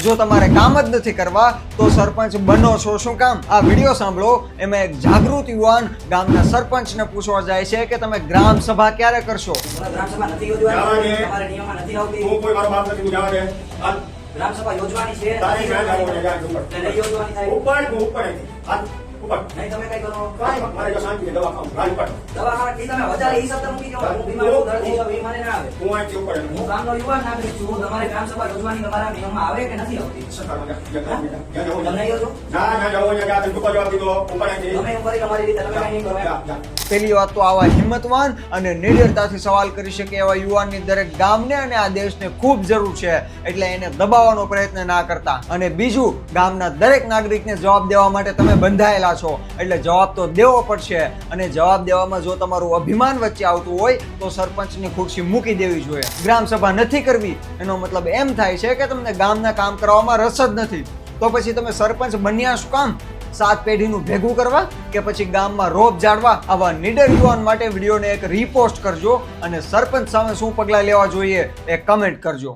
જો તમારે કામ જ નથી કરવા તો સરપંચ બનો છો શું કામ? આ વિડીયો સાંભળો. એમાં એક જાગૃત યુવાન ગામના સરપંચને પૂછવા જાય છે કે તમે ગ્રામ સભા ક્યારે કરશો? ગ્રામ સભા નથી યોજવાની, તમારા નિયમમાં નથી આવતી. હું કોઈ મારો બાપ નથી, જવા દે. ગ્રામ સભા યોજવાની છે, તારી ના જાવ ને જા ઉપર. એટલે નહીં યોજવાની થાય. ઉપર હાથ ઉપર. નહીં તમે કઈ કરો. કાઈ મારે જો શાંતિ દવા ખાવ ગાડી ઉપર. દવાખાના તમે વધારે હિસાબ તો મૂકી દો. હું બીમાર છું, દર્દી છું, એ મને ના આવે. હું અહીંથી ઉપર હું ગામનો યુવાન નાગરિક છું. તમારે ગ્રામ સભા યોજવાની તમારા નિયમમાં આવે કે નથી આવતી? તમને યોજો. ના જાવ ને જા તું જવાબ દીધો ઉપર અહીંથી. તમે એમ કરી તમારી રીતે તમે કઈ નહીં કરો. જા. પેલી વાત તો આવા હિંમતવાન અને નિડરતાથી સવાલ કરી શકે એવા યુવાનની દરેક ગામને અને આ દેશને ખૂબ જરૂર છે, એટલે એને દબાવવાનો પ્રયત્ન ના કરતા. અને બીજું, ગામના દરેક નાગરિકને જવાબ દેવા માટે તમે બંધાયેલા છો, એટલે જવાબ તો દેવો પડશે. અને જવાબ દેવામાં જો તમારું અભિમાન વચ્ચે આવતું હોય તો સરપંચની ખુરશી મૂકી દેવી જોઈએ. ગ્રામ સભા નથી કરવી એનો મતલબ એમ થાય છે કે તમને ગામના કામ કરવામાં રસ જ નથી. તો પછી તમે સરપંચ બન્યા શું કામ? 7 પેઢીનું ભેગું કરવા કે પછી ગામમાં રોપ ઝાડવા? આવા નીડર યુવાન માટે વિડીયોને એક રીપોસ્ટ કરજો અને સરપંચ સામે શું પગલાં લેવા જોઈએ એ કમેન્ટ કરજો.